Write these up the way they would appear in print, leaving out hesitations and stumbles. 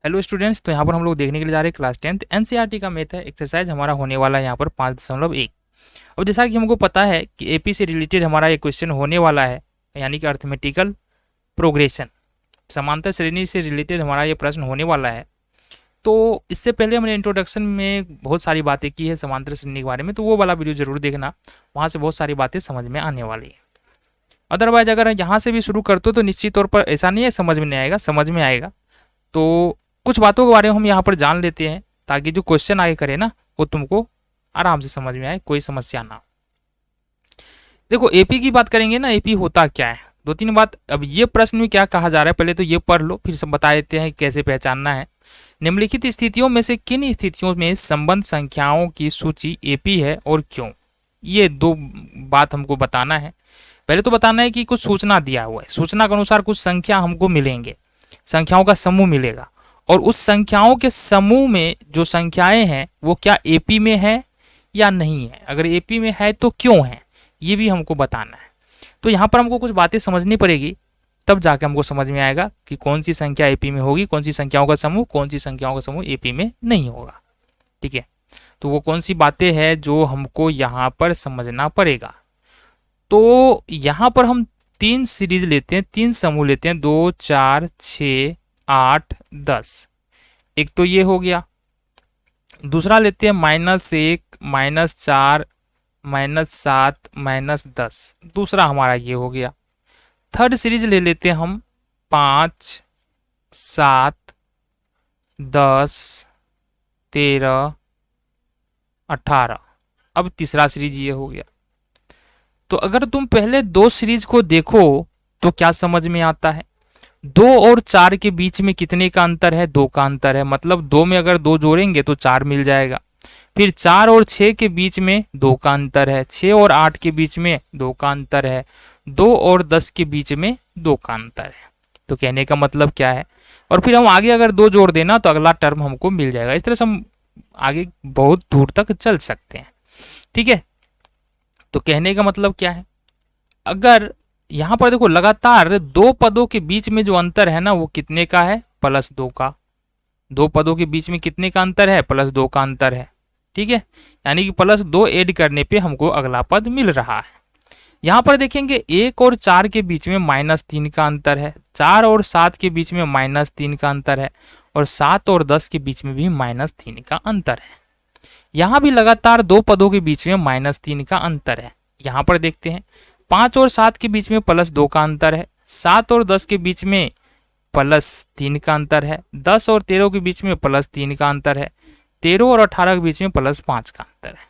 Hello students, तो यहाँ पर हम लोग देखने के लिए जा रहे हैं क्लास 10th एनसीईआरटी का मैथ है। एक्सरसाइज हमारा होने वाला है यहाँ पर 5.1। अब जैसा कि हमको पता है कि एपी से रिलेटेड हमारा एक क्वेश्चन होने वाला है, यानी कि अर्थमेटिकल प्रोग्रेशन, समांतर श्रेणी से रिलेटेड हमारा ये प्रश्न होने वाला है। तो इससे पहले हमने इंट्रोडक्शन में बहुत सारी बातें की है समांतर श्रेणी के बारे में, तो वो वाला वीडियो जरूर देखना, वहाँ से बहुत सारी बातें समझ में आने वाली है। अदरवाइज अगर यहाँ से भी शुरू करते हो तो निश्चित तौर पर ऐसा नहीं है समझ में नहीं आएगा, समझ में आएगा। तो कुछ बातों के बारे में हम यहाँ पर जान लेते हैं ताकि जो क्वेश्चन आगे करे ना वो तुमको आराम से समझ में आए, कोई समस्या ना हो। देखो एपी की बात करेंगे ना, एपी होता क्या है, दो तीन बात। अब ये प्रश्न में क्या कहा जा रहा है पहले तो ये पढ़ लो, फिर सब बता देते हैं कैसे पहचानना है। निम्नलिखित स्थितियों में से किन स्थितियों में संबंध संख्याओं की सूची एपी है और क्यों, ये दो बात हमको बताना है। पहले तो बताना है कि कुछ सूचना दिया हुआ है, सूचना के अनुसार कुछ संख्या हमको मिलेंगे, संख्याओं का समूह मिलेगा, और उस संख्याओं के समूह में जो संख्याएं हैं वो क्या एपी में है या नहीं है, अगर एपी में है तो क्यों है, ये भी हमको बताना है। तो यहाँ पर हमको कुछ बातें समझनी पड़ेगी, तब जाके हमको समझ में आएगा कि कौन सी संख्या एपी में होगी, कौन सी संख्याओं का समूह, कौन सी संख्याओं का समूह एपी में नहीं होगा। ठीक है, तो वो कौन सी बातें हैं जो हमको यहाँ पर समझना पड़ेगा। तो यहाँ पर हम तीन सीरीज लेते हैं, तीन समूह लेते हैं, 2, 4, 6, 8, 10। एक तो ये हो गया। दूसरा लेते हैं -1, -4, -7, -10, दूसरा हमारा ये हो गया। थर्ड सीरीज ले लेते हैं हम 5, 7, 10, 13, 18। अब तीसरा सीरीज ये हो गया। तो अगर तुम पहले दो सीरीज को देखो तो क्या समझ में आता है, 2 और 4 के बीच में कितने का अंतर है, 2 का अंतर है, मतलब 2 में अगर 2 जोड़ेंगे तो 4 मिल जाएगा। फिर 4 और 6 के बीच में 2 का अंतर है, 6 और 8 के बीच में 2 का अंतर है, 2 और 10 के बीच में 2 का अंतर है। तो कहने का मतलब क्या है, और फिर हम आगे अगर 2 जोड़ देना तो अगला टर्म हमको मिल जाएगा। इस तरह से हम आगे बहुत दूर तक चल सकते हैं। ठीक है, तो कहने का मतलब क्या है, अगर यहाँ पर देखो लगातार दो पदों के बीच में जो अंतर है ना वो कितने का है, +2 का। दो पदों के बीच में कितने का अंतर है, +2 का अंतर है। ठीक है, यानी कि +2 ऐड करने पे हमको अगला पद मिल रहा है। यहाँ पर देखेंगे 1 और 4 के बीच में -3 का अंतर है, 4 और 7 के बीच में -3 का अंतर है, और 7 और 10 के बीच में भी -3 का अंतर है। यहाँ भी लगातार दो पदों के बीच में -3 का अंतर है। यहाँ पर देखते हैं 5 और 7 के बीच में +2 का अंतर है, 7 और 10 के बीच में +3 का अंतर है, 10 और 13 के बीच में +3 का अंतर है, 13 और 18 के बीच में +5 का अंतर है।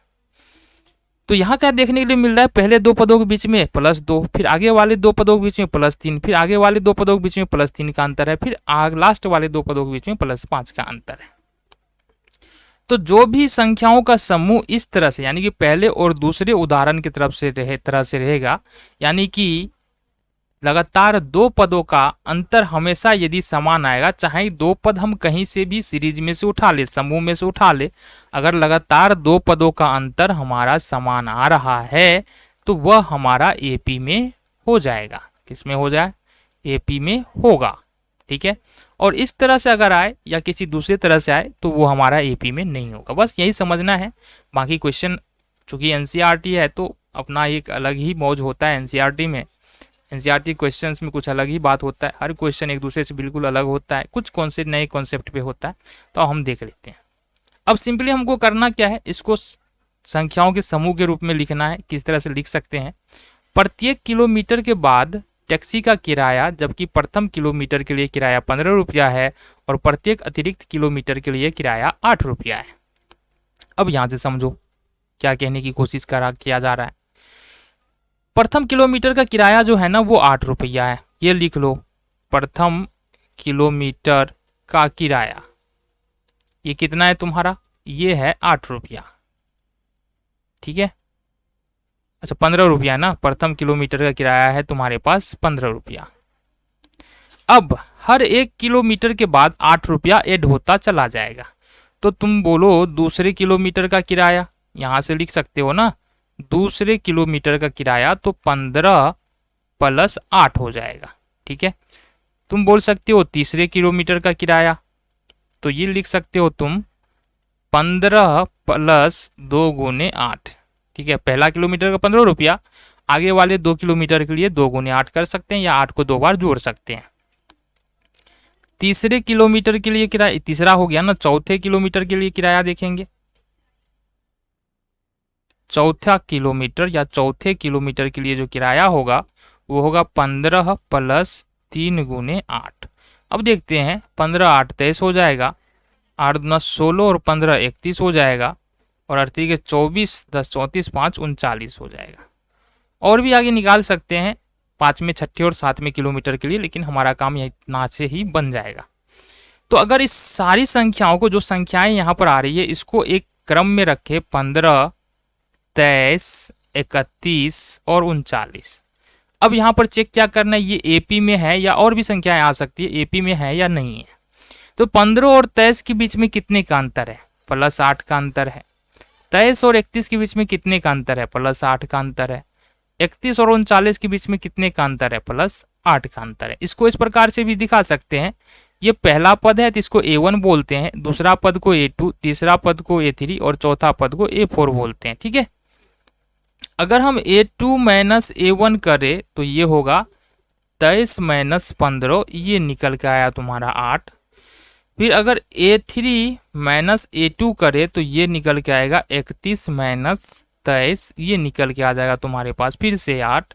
तो यहाँ क्या देखने के लिए मिल रहा है, पहले दो पदों के बीच में +2, फिर आगे वाले दो पदों के बीच में +3, फिर आगे वाले दो पदों के बीच में +3 का अंतर है, फिर लास्ट वाले दो पदों के बीच में +5 का अंतर है। तो जो भी संख्याओं का समूह इस तरह से, यानी कि पहले और दूसरे उदाहरण की तरह से रहेगा, यानी कि लगातार दो पदों का अंतर हमेशा यदि समान आएगा, चाहे दो पद हम कहीं से भी सीरीज में से उठा ले, समूह में से उठा ले, अगर लगातार दो पदों का अंतर हमारा समान आ रहा है तो वह हमारा एपी में हो जाएगा। किस में हो जाए, एपी में होगा। ठीक है, और इस तरह से अगर आए या किसी दूसरे तरह से आए तो वो हमारा एपी में नहीं होगा। बस यही समझना है। बाकी क्वेश्चन चूंकि एनसीईआरटी है तो अपना एक अलग ही मौज होता है एनसीईआरटी में। एनसीईआरटी क्वेश्चंस में कुछ अलग ही बात होता है, हर क्वेश्चन एक दूसरे से बिल्कुल अलग होता है, कुछ कॉन्सेप्ट नए कॉन्सेप्ट पे होता है, तो हम देख लेते हैं। अब सिंपली हमको करना क्या है, इसको संख्याओं के समूह के रूप में लिखना है। किस तरह से लिख सकते हैं, प्रत्येक किलोमीटर के बाद टैक्सी का किराया, जबकि प्रथम किलोमीटर के लिए किराया 15 रुपया है और प्रत्येक अतिरिक्त किलोमीटर के लिए किराया 8 रुपया है। अब यहां से समझो क्या कहने की कोशिश किया जा रहा है। प्रथम किलोमीटर का किराया जो है ना वो 8 रुपया है, ये लिख लो, प्रथम किलोमीटर का किराया ये कितना है तुम्हारा, ये है 8 रुपया। ठीक है, अच्छा 15 रुपया ना, प्रथम किलोमीटर का किराया है तुम्हारे पास 15 रुपया। अब हर 1 किलोमीटर के बाद 8 रुपया ऐड होता चला जाएगा। तो तुम बोलो दूसरे किलोमीटर का किराया, यहां से लिख सकते हो ना, दूसरे किलोमीटर का किराया तो 15 + 8 हो जाएगा। ठीक है, तुम बोल सकते हो तीसरे किलोमीटर का किराया, तो ये लिख सकते हो तुम 15 प्लस 2 गुने 8। ठीक है, पहला किलोमीटर का 15 रुपया, आगे वाले 2 किलोमीटर के लिए 2 गुने 8 कर सकते हैं या 8 को 2 बार जोड़ सकते हैं। तीसरे किलोमीटर के लिए किराया, तीसरा हो गया ना, चौथे किलोमीटर के लिए किराया देखेंगे। चौथा किलोमीटर या चौथे किलोमीटर के लिए जो किराया होगा वो होगा 15 प्लस 3 गुने 8। अब देखते हैं, 15 8 23 हो जाएगा, 8 दूना 16 और 15 31 हो जाएगा, और 8 के 24, 10 34, 5 39 हो जाएगा। और भी आगे निकाल सकते हैं 5वें 6ठे और 7वें किलोमीटर के लिए, लेकिन हमारा काम इतना से ही बन जाएगा। तो अगर इस सारी संख्याओं को, जो संख्याएं यहाँ पर आ रही है, इसको एक क्रम में रखे 15 23 31 और 39। अब यहाँ पर चेक क्या करना है, ये एपी में है या और भी संख्याएं आ सकती है, एपी में है या नहीं है। तो 15 और 23 के बीच में कितने का अंतर है, प्लस 8 का अंतर है। 23 और 31 के बीच में कितने का अंतर है, प्लस 8 का अंतर है। 31 और 39 के बीच में कितने का अंतर है, प्लस 8 का अंतर है। इसको इस प्रकार से भी दिखा सकते हैं, ये पहला पद है तो इसको A1 बोलते हैं, दूसरा पद को A2, तीसरा पद को A3 और चौथा पद को A4 बोलते हैं। ठीक है, अगर हम A2 माइनस A1 करें तो ये होगा 23 माइनस 15, ये निकल के आया तुम्हारा 8। फिर अगर A3 माइनस A2 करे तो ये निकल के आएगा 31 माइनस 23, ये निकल के आ जाएगा तुम्हारे पास फिर से 8।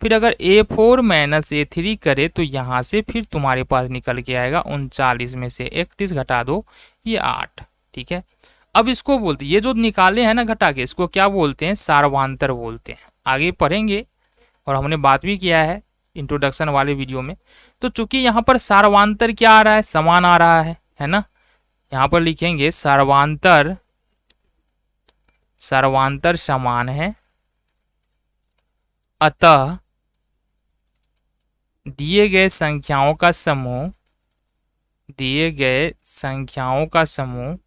फिर अगर A4 माइनस A3 करे तो यहाँ से फिर तुम्हारे पास निकल के आएगा 39 में से 31 घटा दो, ये 8। ठीक है, अब इसको बोलते, ये जो निकाले हैं ना घटा के, इसको क्या बोलते हैं, सार्वांतर बोलते हैं। आगे पढ़ेंगे और हमने बात भी किया है इंट्रोडक्शन वाले वीडियो में। तो चूंकि यहाँ पर सार्वांतर क्या आ रहा है, समान आ रहा है ना, यहाँ पर लिखेंगे सार्वांतर, सार्वांतर समान है, अतः दिए गए संख्याओं का समूह, दिए गए संख्याओं का समूह,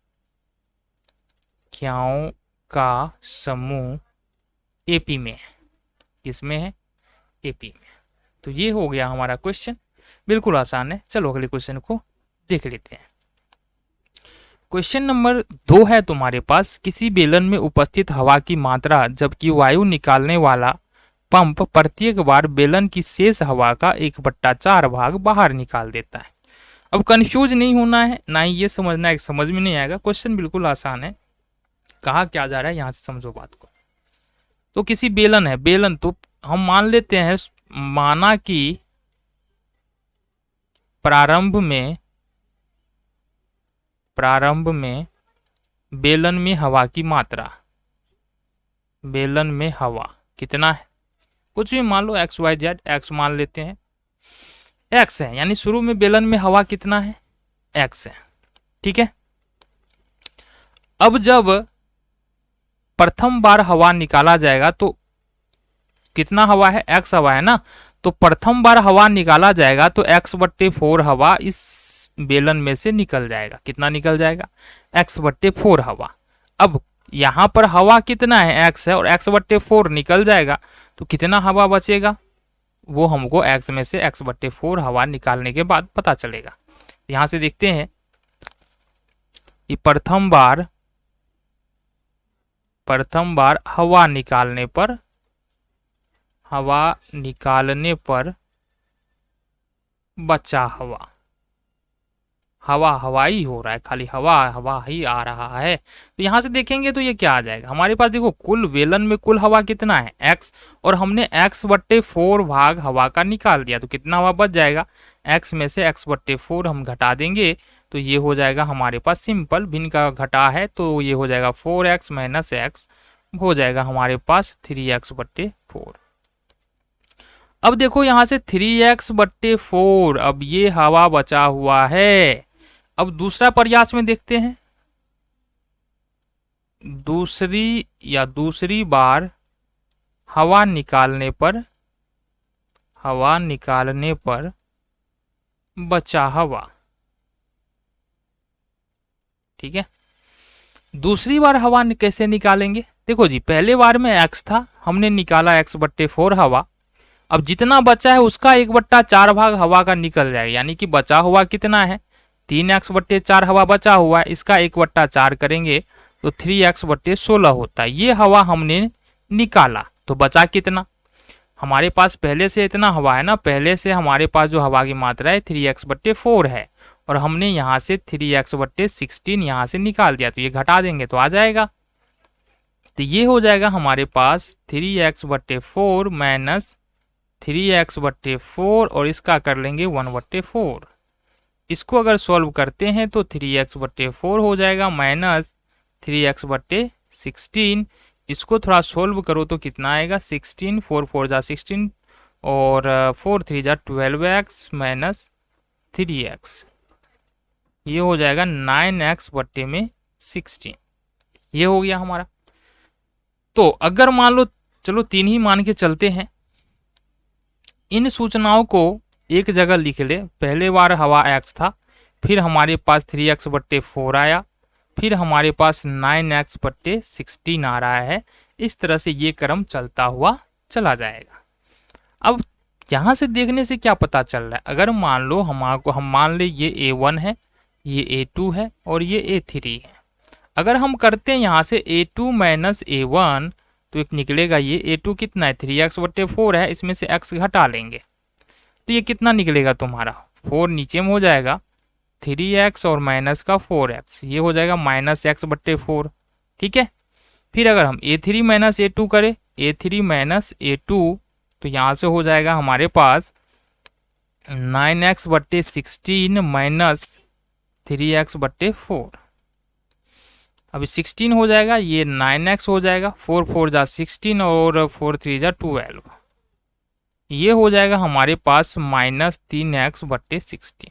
संख्याओं का समूह एपी में है। किसमें है, एपी में। तो ये हो गया हमारा क्वेश्चन, बिल्कुल आसान है। चलो अगले क्वेश्चन को देख लेते हैं। क्वेश्चन नंबर 2 है तुम्हारे पास, किसी बेलन में उपस्थित हवा की मात्रा जबकि वायु निकालने वाला पंप प्रत्येक बार बेलन की शेष हवा का 1/4 भाग बाहर निकाल देता है। अब कंफ्यूज नहीं होना है, ना ही ये समझना है, समझ में नहीं आएगा, क्वेश्चन बिल्कुल आसान है। कहा क्या जा रहा है, यहां से समझो बात को। तो किसी बेलन है, बेलन तो हम मान लेते हैं, माना कि प्रारंभ में बेलन में हवा की मात्रा, बेलन में हवा कितना है, कुछ भी मान लो, एक्स वाई जेड, एक्स मान लेते हैं, एक्स है, यानी शुरू में बेलन में हवा कितना है, एक्स है। ठीक है, अब जब प्रथम बार हवा निकाला जाएगा तो कितना हवा है, एक्स हवा है ना, तो प्रथम बार हवा निकाला जाएगा तो x/4 हवा इस बेलन में से निकल जाएगा। कितना निकल जाएगा, x/4 हवा। अब यहाँ पर हवा कितना है, x है, और x/4 निकल जाएगा तो कितना हवा बचेगा, वो हमको x में से x/4 हवा निकालने के बाद पता चलेगा। यहाँ से देखते हैं, ये प्रथम बार हवा निकालने पर बचा हवा ही हो रहा है, खाली हवा ही आ रहा है। तो यहाँ से देखेंगे तो ये क्या आ जाएगा, हमारे पास देखो कुल बेलन में कुल हवा कितना है, x, और हमने x/4 भाग हवा का निकाल दिया, तो कितना हवा बच जाएगा, x में से x/4 हम घटा देंगे तो ये हो जाएगा हमारे पास सिंपल, भिन्न का घटा है तो ये हो जाएगा 4x माइनस x, हो जाएगा हमारे पास 3x/4। अब देखो यहाँ से 3x/4, अब ये हवा बचा हुआ है। अब दूसरा प्रयास में देखते हैं, दूसरी बार हवा निकालने पर बचा हवा। ठीक है, दूसरी बार हवा कैसे निकालेंगे, देखो जी, पहले बार में x था, हमने निकाला x/4 हवा। अब जितना बचा है उसका 1/4 भाग हवा का निकल जाएगा, यानी कि बचा हुआ कितना है, 3x/4 हवा बचा हुआ है, इसका 1/4 करेंगे तो 3x/16 होता है। ये हवा हमने निकाला, तो बचा कितना? हमारे पास पहले से इतना हवा है ना, पहले से हमारे पास जो हवा की मात्रा है 3x/4 है, और हमने यहाँ से 3x/16 यहाँ से निकाल दिया, तो ये घटा देंगे तो आ जाएगा। तो ये हो जाएगा हमारे पास 3x/4 माइनस 3x/4, और इसका कर लेंगे 1/4। इसको अगर सॉल्व करते हैं तो 3x/4 हो जाएगा माइनस 3x/16। इसको थोड़ा सॉल्व करो तो कितना आएगा? 16, 4 4 जा 16 और 4 3 जा 12x माइनस 3x, ये हो जाएगा 9x/16। ये हो गया हमारा। तो अगर मान लो, चलो 3 ही मान के चलते हैं, इन सूचनाओं को एक जगह लिख ले। पहले बार हवा x था, फिर हमारे पास 3x/4 आया, फिर हमारे पास 9x/16 आ रहा है। इस तरह से ये क्रम चलता हुआ चला जाएगा। अब यहाँ से देखने से क्या पता चल रहा है? अगर मान लो हम मान ले ये A1 है, ये A2 है और ये A3 है। अगर हम करते हैं यहाँ से A2 माइनस A1 तो एक निकलेगा ये A2 कितना है? 3x/4 है, इसमें से x घटा लेंगे तो ये कितना निकलेगा तुम्हारा? 4 नीचे में हो जाएगा, 3x और माइनस का 4x, ये हो जाएगा -x/4। ठीक है। फिर अगर हम A3 माइनस A2 करें, A3 माइनस A2, तो यहाँ से हो जाएगा हमारे पास 9x/16 माइनस 3x/4। अभी 16 हो जाएगा, ये 9x हो जाएगा, 4 4 जा 16 और 4 3 जा 12, ये हो जाएगा हमारे पास -3x/16।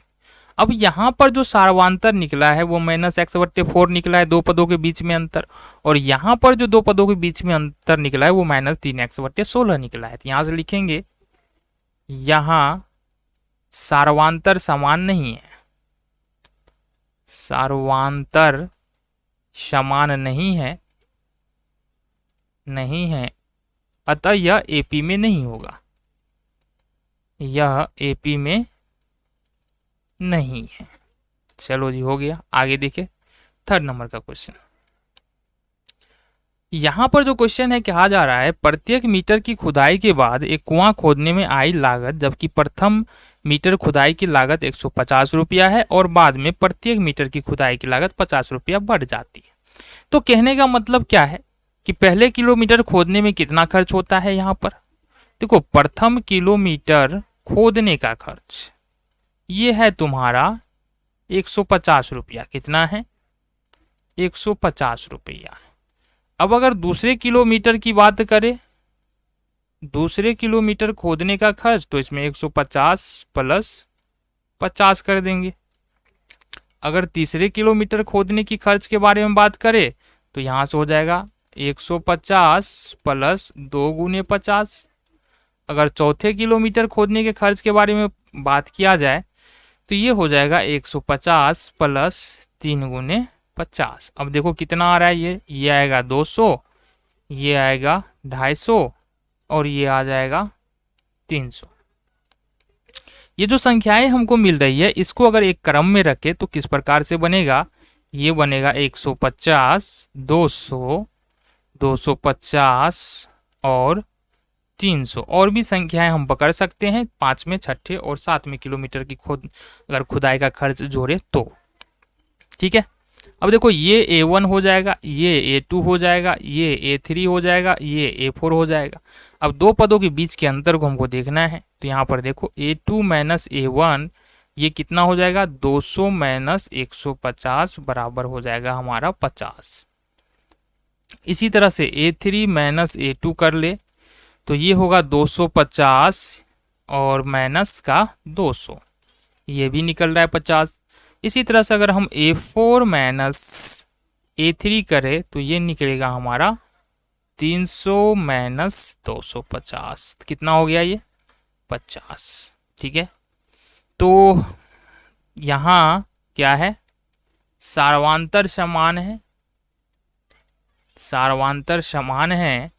अब यहाँ पर जो सार्वांतर निकला है वो -x/4 निकला है, दो पदों के बीच में अंतर, और यहाँ पर जो दो पदों के बीच में अंतर निकला है वो -3x/16 निकला है। तो यहाँ से लिखेंगे यहाँ सार्वांतर समान नहीं है, सार्वांतर समान नहीं है, अतः यह AP में नहीं होगा, यह AP में नहीं है। चलो जी, हो गया। आगे देखिए 3rd नंबर का क्वेश्चन। यहाँ पर जो क्वेश्चन है कहा जा रहा है प्रत्येक मीटर की खुदाई के बाद एक कुआं खोदने में आई लागत, जबकि प्रथम मीटर खुदाई की लागत 150 रुपया है और बाद में प्रत्येक मीटर की खुदाई की लागत 50 रुपया बढ़ जाती है। तो कहने का मतलब क्या है कि पहले किलोमीटर खोदने में कितना खर्च होता है? यहाँ पर देखो, प्रथम किलोमीटर खोदने का खर्च ये है तुम्हारा 150 रुपया। कितना है? 150 रुपया। अब अगर दूसरे किलोमीटर की बात करें, दूसरे किलोमीटर खोदने का खर्च, तो इसमें 150 प्लस 50 कर देंगे। अगर तीसरे किलोमीटर खोदने की खर्च के बारे में बात करें तो यहाँ से हो जाएगा 150 प्लस 2 गुने 50। अगर चौथे किलोमीटर खोदने के खर्च के बारे में बात किया जाए तो ये हो जाएगा 150 प्लस 3 गुने 50। अब देखो कितना आ रहा है, ये आएगा 200, ये आएगा 250 और ये आ जाएगा 300। ये जो संख्याएं हमको मिल रही है इसको अगर एक क्रम में रखें तो किस प्रकार से बनेगा? ये बनेगा 150, 200, 250 और 300। और भी संख्याएं हम पकड़ सकते हैं, 5वें, 6ठे और 7वें किलोमीटर की अगर खुदाई का खर्च जोड़े तो। ठीक है। अब देखो ये A1 हो जाएगा, ये A2 हो जाएगा, ये A3 हो जाएगा, ये A4 हो जाएगा। अब दो पदों के बीच के अंतर को हमको देखना है, तो यहाँ पर देखो A2 माइनस A1 ये कितना हो जाएगा? 200 माइनस 150 बराबर हो जाएगा हमारा 50। इसी तरह से A3 माइनस A2 कर ले तो ये होगा 250 और माइनस का 200, ये भी निकल रहा है 50। इसी तरह से अगर हम A4 माइनस A3 करें तो ये निकलेगा हमारा 300 माइनस 250, कितना हो गया? ये 50। ठीक है। तो यहाँ क्या है? सार्वांतर समान है, सार्वांतर समान है,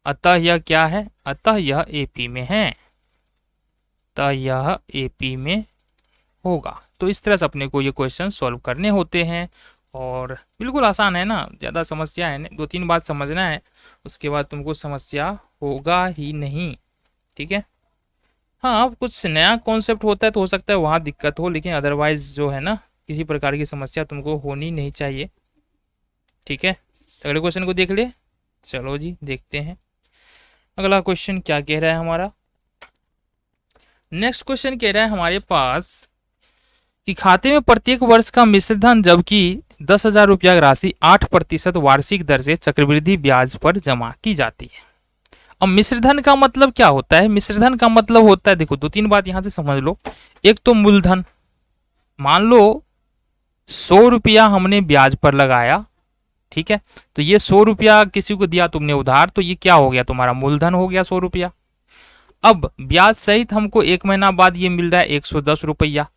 अतः यह क्या है? अतः यह AP में है, अतः यह AP में होगा। तो इस तरह से अपने को ये क्वेश्चन सॉल्व करने होते हैं और बिल्कुल आसान है ना, ज़्यादा समस्या है नहीं, 2-3 बात समझना है, उसके बाद तुमको समस्या होगा ही नहीं। ठीक है, हाँ कुछ नया कॉन्सेप्ट होता है तो हो सकता है वहाँ दिक्कत हो, लेकिन अदरवाइज जो है ना किसी प्रकार की समस्या तुमको होनी नहीं चाहिए। ठीक है, तो अगले क्वेश्चन को देख ले। चलो जी देखते हैं अगला क्वेश्चन क्या कह रहा है हमारा। नेक्स्ट क्वेश्चन कह रहा है हमारे पास कि खाते में प्रत्येक वर्ष का मिश्र धन जबकि 10,000 रुपया राशि 8% वार्षिक दर से चक्रवृद्धि ब्याज पर जमा की जाती है। अब मिश्रधन का मतलब क्या होता है? मिश्रधन का मतलब होता है, देखो 2-3 बात यहां से समझ लो। एक तो मूलधन, मान लो 100 रुपया हमने ब्याज पर लगाया, ठीक है, तो ये 100 रुपया किसी को दिया तुमने उधार, तो ये क्या हो गया तुम्हारा मूलधन हो गया 100 रुपया। अब ब्याज सहित हमको 1 महीना बाद ये मिल रहा है 110 रुपया,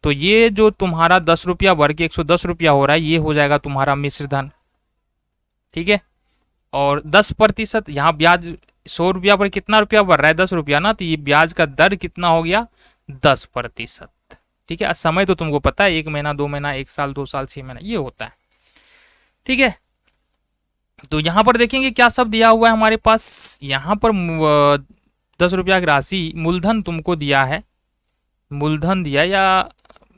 तो ये जो तुम्हारा 10 रुपया भर के 110 रुपया हो रहा है, ये हो जाएगा तुम्हारा मिश्रधन। ठीक है, और 10% यहाँ ब्याज 100 रुपया पर कितना रुपया बढ़ रहा है? 10 रुपया ना, तो ये ब्याज का दर कितना हो गया? 10%। ठीक है, समय तो तुमको पता है 1 महीना, 2 महीना, 1 साल, 2 साल, 6 महीना ये होता है। ठीक है, तो यहाँ पर देखेंगे क्या सब दिया हुआ है हमारे पास। यहाँ पर 10 रुपया की राशि मूलधन तुमको दिया है, मूलधन दिया, या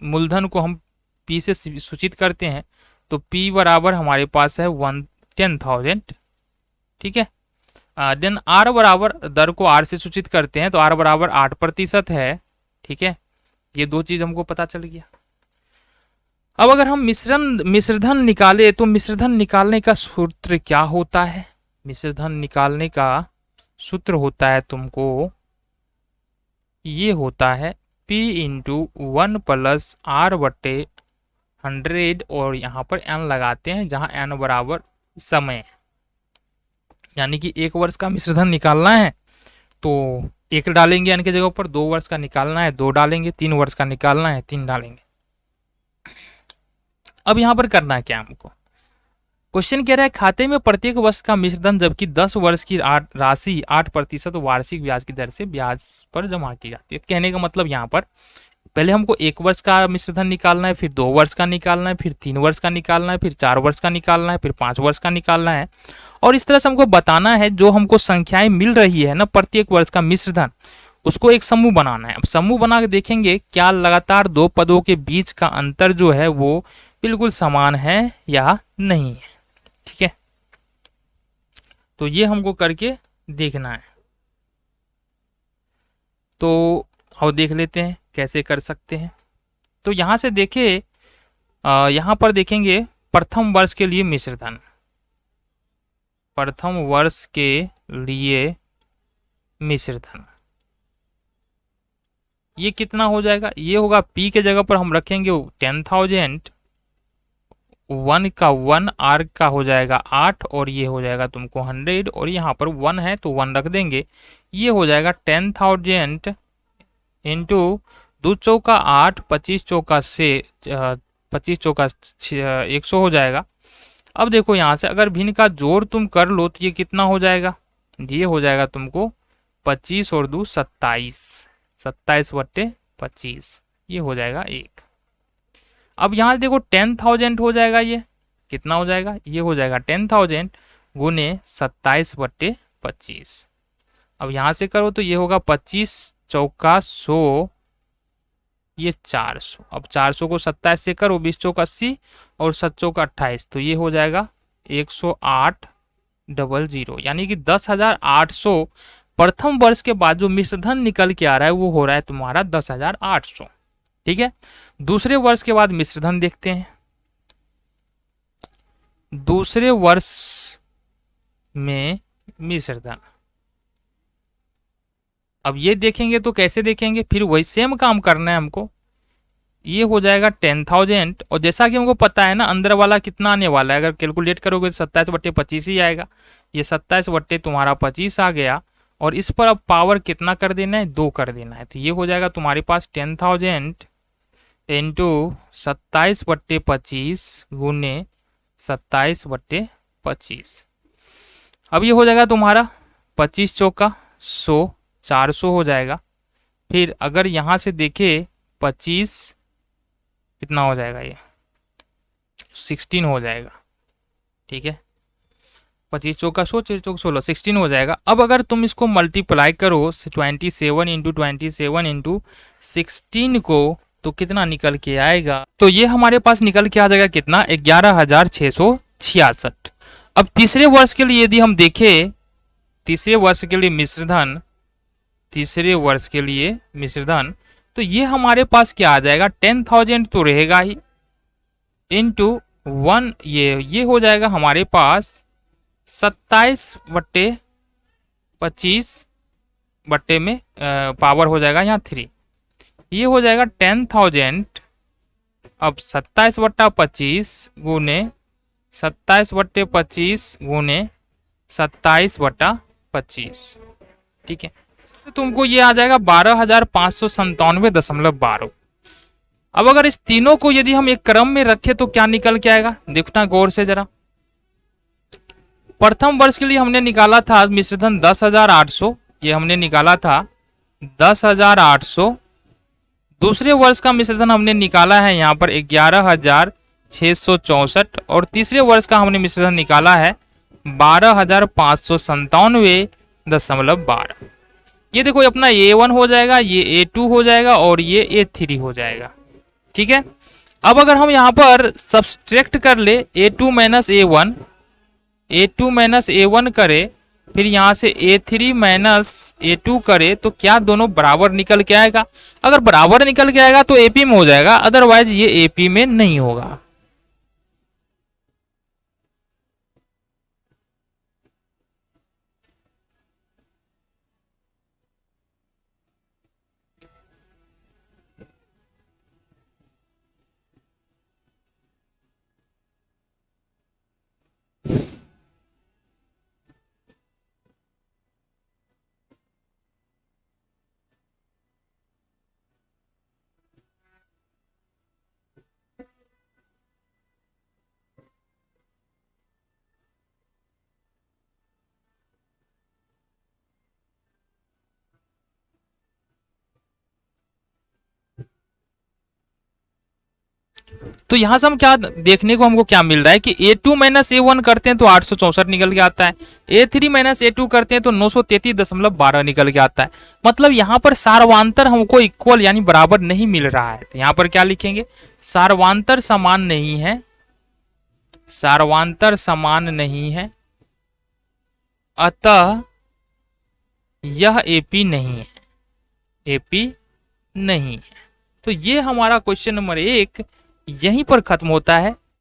मूलधन को हम पी से सूचित करते हैं, तो पी बराबर हमारे पास है 10,000। ठीक है, देन आर बराबर, दर को आर से सूचित करते हैं, तो आर बराबर 8% है। ठीक है, ये दो चीज हमको पता चल गया। अब अगर हम मिश्रधन निकाले तो मिश्रधन निकालने का सूत्र क्या होता है? मिश्रधन निकालने का सूत्र होता है तुमको, ये होता है P इंटू 1 प्लस आर बटे 100, और यहाँ पर n लगाते हैं जहाँ n बराबर समय, यानी कि 1 वर्ष का मिश्रधन निकालना है तो 1 डालेंगे n के जगह पर, 2 वर्ष का निकालना है 2 डालेंगे, 3 वर्ष का निकालना है 3 डालेंगे। अब यहाँ पर करना है क्या हमको? क्वेश्चन कह रहा है खाते में प्रत्येक वर्ष का मिश्रधन जबकि 10 वर्ष की राशि 8% वार्षिक ब्याज की दर से ब्याज पर जमा की जाती है। कहने का मतलब यहाँ पर पहले हमको 1 वर्ष का मिश्रधन निकालना है, फिर 2 वर्ष का निकालना है, फिर 3 वर्ष का निकालना है, फिर 4 वर्ष का निकालना है, फिर 5 वर्ष का निकालना है, और इस तरह से हमको बताना है जो हमको संख्याएं मिल रही है ना प्रत्येक वर्ष का मिश्रधन, उसको एक समूह बनाना है। अब समूह बना के देखेंगे क्या लगातार 2 पदों के बीच का अंतर जो है वो बिल्कुल समान है या नहीं है। ठीक है, तो ये हमको करके देखना है, तो आओ देख लेते हैं कैसे कर सकते हैं। तो यहां से देखे, यहां पर देखेंगे प्रथम वर्ष के लिए मिश्रधन, प्रथम वर्ष के लिए मिश्रधन ये कितना हो जाएगा? ये होगा P के जगह पर हम रखेंगे 10,000, 1 का 1, R का हो जाएगा 8, और ये हो जाएगा तुमको 100, और यहाँ पर 1 है तो 1 रख देंगे। ये हो जाएगा 10,000 इंटू 2 चौका 8, 25 चौका से 25 चौका 100 हो जाएगा। अब देखो यहाँ से अगर भिन्न का जोड़ तुम कर लो तो ये कितना हो जाएगा? ये हो जाएगा तुमको 25 और 2 27, 27/25, ये हो जाएगा 1। अब यहाँ देखो 10,000 हो जाएगा, ये कितना हो जाएगा? ये हो जाएगा 10,000 गुने 27/25। अब यहाँ से करो तो ये होगा 25 चौका 100, ये 400। अब 400 को 27 से करो, 20 चौका 80 और 7 चौका 28, तो ये हो जाएगा 108,000, यानी कि 10,800 प्रथम वर्ष के बाद जो मिश्रधन निकल के आ रहा है वो हो रहा है तुम्हारा 10,800। ठीक है, दूसरे वर्ष के बाद मिश्रधन देखते हैं। दूसरे वर्ष में मिश्रधन, अब ये देखेंगे तो कैसे देखेंगे? फिर वही सेम काम करना है हमको। ये हो जाएगा 10,000, और जैसा कि हमको पता है ना अंदर वाला कितना आने वाला है, अगर कैलकुलेट करोगे तो 27/25 ही आएगा। ये 27/25 आ गया, और इस पर अब पावर कितना कर देना है? 2 कर देना है। तो ये हो जाएगा तुम्हारे पास 10,000 इंटू 27/25 गुने 27/25। अब ये हो जाएगा तुम्हारा 25 चौका 100, 400 हो जाएगा। फिर अगर यहाँ से देखे 25 कितना हो जाएगा, ये 16 हो जाएगा। ठीक है, 25 चौका 100, 6 चौका 16, 16 हो जाएगा। अब अगर तुम इसको मल्टीप्लाई करो 27 इंटू 27 इंटू 16 को, तो कितना निकल के आएगा, तो ये हमारे पास निकल के आ जाएगा कितना, 11,666। अब तीसरे वर्ष के लिए यदि हम देखें, तीसरे वर्ष के लिए मिश्रधन, तीसरे वर्ष के लिए मिश्रधन, तो ये हमारे पास क्या आ जाएगा, 10,000 तो रहेगा ही, इंटू 1, ये हो जाएगा हमारे पास 27/25 बट्टे में पावर हो जाएगा यहाँ 3, ये हो जाएगा 10,000। अब 27/25 गुने 27/25 गुने 27/25, ठीक है, तो तुमको ये आ जाएगा 12,597.12। अब अगर इस तीनों को यदि हम एक क्रम में रखें तो क्या निकल के आएगा, देखना गौर से जरा। प्रथम वर्ष के लिए हमने निकाला था मिश्रधन 10,800, ये हमने निकाला था 10,800। दूसरे वर्ष का मिश्रधन हमने निकाला है यहाँ पर 11,664, और तीसरे वर्ष का हमने मिश्रधन निकाला है 12,597.12। ये देखो अपना A1 हो जाएगा, ये A2 हो जाएगा और ये A3 हो जाएगा। ठीक है, अब अगर हम यहाँ पर सब्सट्रैक्ट कर ले A2 minus A1, A2 minus A1 करे, फिर यहाँ से A3 माइनस A2 करे, तो क्या दोनों बराबर निकल के आएगा। अगर बराबर निकल के आएगा तो AP में हो जाएगा, अदरवाइज ये AP में नहीं होगा। तो यहां से हम क्या देखने को हमको क्या मिल रहा है कि A2 माइनस A1 करते हैं तो 864 निकल के आता है, A3 माइनस A2 करते हैं तो 933.12 निकल के आता है। मतलब यहाँ पर सार्वांतर हमको इक्वल यानी बराबर नहीं मिल रहा है, तो यहाँ पर क्या लिखेंगे, सार्वांतर समान नहीं है, सार्वांतर समान नहीं है, अतः यह AP नहीं है, AP नहीं है। तो ये हमारा क्वेश्चन नंबर 1 यहीं पर खत्म होता है।